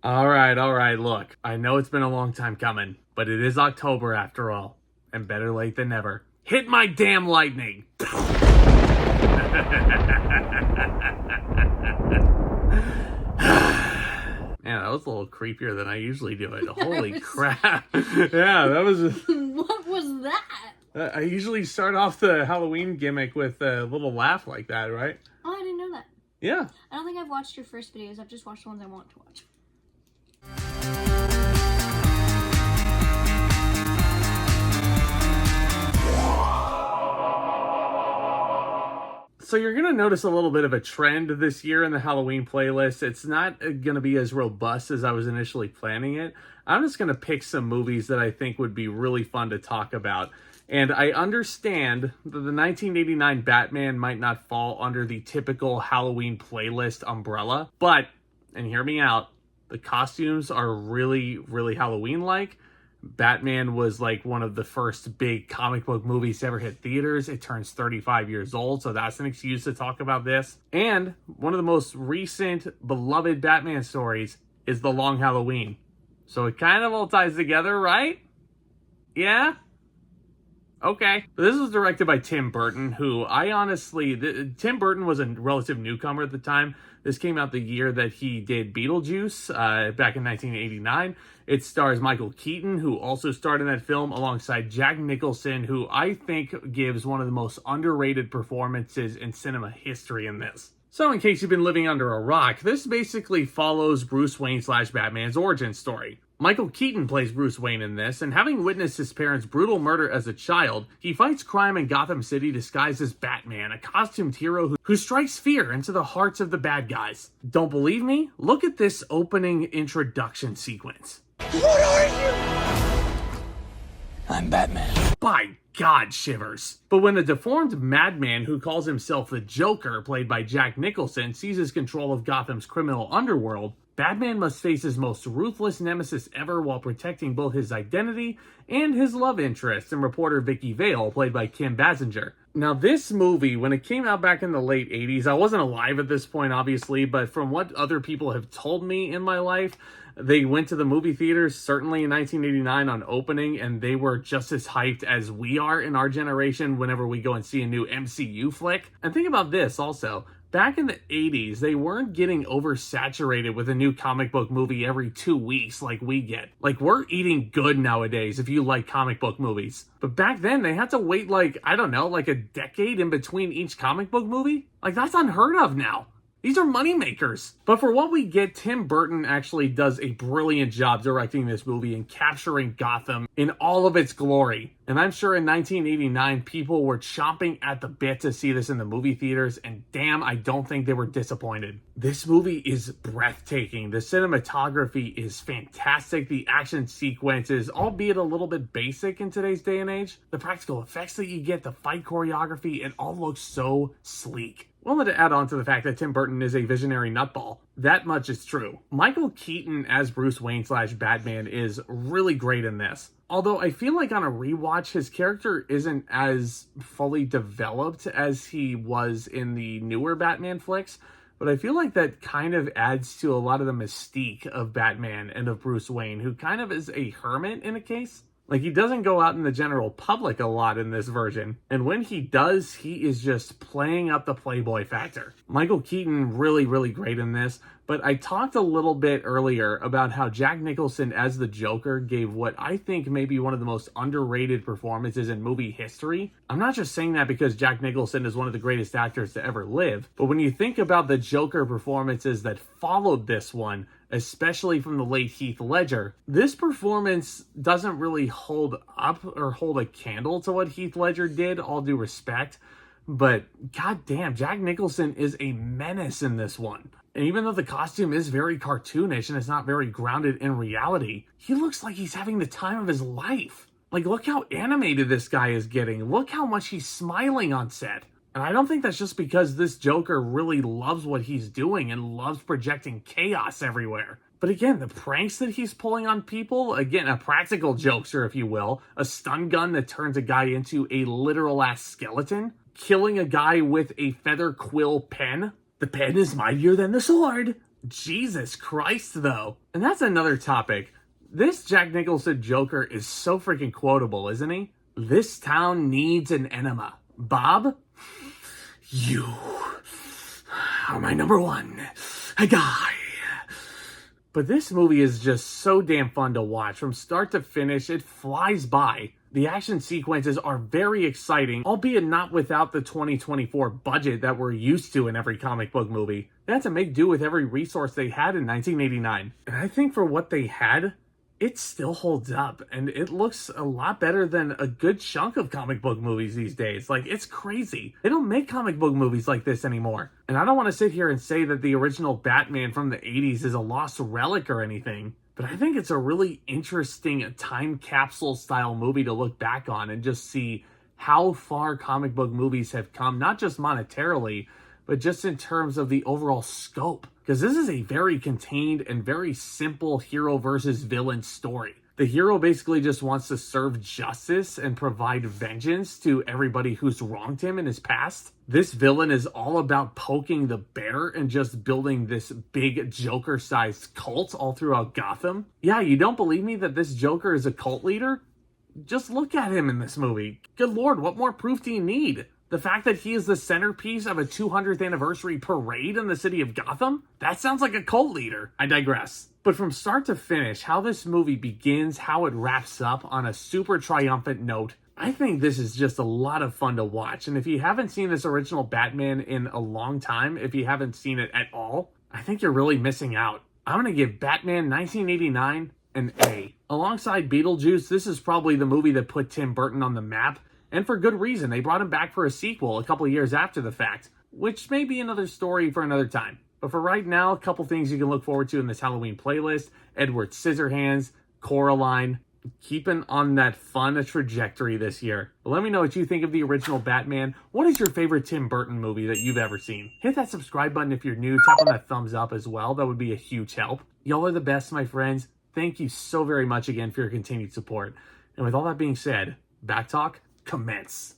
All right. Look, I know it's been a long time coming, but it is October after all, and better late than never. Hit my damn lightning! Man, that was a little creepier than I usually do it. Holy crap. Yeah, that was... What was that? I usually start off the Halloween gimmick with a little laugh like that, right? Oh, I didn't know that. Yeah. I don't think I've watched your first videos. I've just watched the ones I want to watch. So you're going to notice a little bit of a trend this year in the Halloween playlist. It's not going to be as robust as I was initially planning it. I'm just going to pick some movies that I think would be really fun to talk about. And I understand that the 1989 Batman might not fall under the typical Halloween playlist umbrella, but, and hear me out, the costumes are really, really Halloween-like. Batman was like one of the first big comic book movies to ever hit theaters. It turns 35 years old, so that's an excuse to talk about this. And one of the most recent beloved Batman stories is The Long Halloween. So it kind of all ties together, right? Yeah? Okay. This was directed by Tim Burton, who Tim Burton was a relative newcomer at the time. This came out the year that he did Beetlejuice back in 1989. It stars Michael Keaton, who also starred in that film alongside Jack Nicholson, who I think gives one of the most underrated performances in cinema history in this. So in case you've been living under a rock, this basically follows Bruce Wayne / Batman's origin story. Michael Keaton plays Bruce Wayne in this, and having witnessed his parents' brutal murder as a child, he fights crime in Gotham City disguised as Batman, a costumed hero who strikes fear into the hearts of the bad guys. Don't believe me? Look at this opening introduction sequence. What are you? I'm Batman. By God, shivers. But when the deformed madman who calls himself the Joker, played by Jack Nicholson, seizes control of Gotham's criminal underworld, Batman must face his most ruthless nemesis ever while protecting both his identity and his love interest in reporter Vicky Vale, played by Kim Basinger. Now, this movie, when it came out back in the late 80s, I wasn't alive at this point, obviously, but from what other people have told me in my life, they went to the movie theaters, certainly in 1989 on opening, and they were just as hyped as we are in our generation whenever we go and see a new MCU flick. And think about this also. Back in the 80s, they weren't getting oversaturated with a new comic book movie every 2 weeks like we get. Like, we're eating good nowadays if you like comic book movies. But back then, they had to wait like a decade in between each comic book movie? Like, that's unheard of now. These are moneymakers. But for what we get, Tim Burton actually does a brilliant job directing this movie and capturing Gotham in all of its glory. And I'm sure in 1989, people were chomping at the bit to see this in the movie theaters, and damn, I don't think they were disappointed. This movie is breathtaking. The cinematography is fantastic. The action sequences, albeit a little bit basic in today's day and age, the practical effects that you get, the fight choreography, it all looks so sleek. Well, to add on to the fact that Tim Burton is a visionary nutball, that much is true. Michael Keaton as Bruce Wayne / Batman is really great in this. Although I feel like on a rewatch, his character isn't as fully developed as he was in the newer Batman flicks, but I feel like that kind of adds to a lot of the mystique of Batman and of Bruce Wayne, who kind of is a hermit in a case. Like, he doesn't go out in the general public a lot in this version. And when he does, he is just playing up the Playboy factor. Michael Keaton, really, really great in this. But I talked a little bit earlier about how Jack Nicholson as the Joker gave what I think may be one of the most underrated performances in movie history. I'm not just saying that because Jack Nicholson is one of the greatest actors to ever live. But when you think about the Joker performances that followed this one, especially from the late Heath Ledger, this performance doesn't really hold up or hold a candle to what Heath Ledger did, all due respect. But goddamn, Jack Nicholson is a menace in this one. And even though the costume is very cartoonish and it's not very grounded in reality, he looks like he's having the time of his life. Like, look how animated this guy is getting. Look how much he's smiling on set. And I don't think that's just because this Joker really loves what he's doing and loves projecting chaos everywhere. But again, the pranks that he's pulling on people, again, a practical jokester, if you will, a stun gun that turns a guy into a literal-ass skeleton, killing a guy with a feather quill pen. The pen is mightier than the sword. Jesus Christ, though. And that's another topic. This Jack Nicholson Joker is so freaking quotable, isn't he? This town needs an enema. Bob, you are my number one guy. But this movie is just so damn fun to watch. From start to finish, it flies by. The action sequences are very exciting, albeit not without the 2024 budget that we're used to in every comic book movie. They had to make do with every resource they had in 1989. And I think for what they had, it still holds up, and it looks a lot better than a good chunk of comic book movies these days. Like, it's crazy. They don't make comic book movies like this anymore. And I don't want to sit here and say that the original Batman from the 80s is a lost relic or anything, but I think it's a really interesting time capsule style movie to look back on and just see how far comic book movies have come, not just monetarily, but just in terms of the overall scope. Because this is a very contained and very simple hero versus villain story. The hero basically just wants to serve justice and provide vengeance to everybody who's wronged him in his past. This villain is all about poking the bear and just building this big Joker-sized cult all throughout Gotham. Yeah, you don't believe me that this Joker is a cult leader? Just look at him in this movie. Good Lord, what more proof do you need? The fact that he is the centerpiece of a 200th anniversary parade in the city of Gotham? That sounds like a cult leader. I digress. But from start to finish, how this movie begins, how it wraps up on a super triumphant note, I think this is just a lot of fun to watch. And if you haven't seen this original Batman in a long time, if you haven't seen it at all, I think you're really missing out. I'm going to give Batman 1989 an A. Alongside Beetlejuice, this is probably the movie that put Tim Burton on the map. And for good reason. They brought him back for a sequel a couple years after the fact, which may be another story for another time. But for right now, a couple things you can look forward to in this Halloween playlist: Edward Scissorhands, Coraline, keeping on that fun trajectory this year. But let me know what you think of the original Batman. What is your favorite Tim Burton movie that you've ever seen? Hit that subscribe button if you're new. Tap on that thumbs up as well. That would be a huge help. Y'all are the best, my friends. Thank you so very much again for your continued support. And with all that being said, Back Talk commence.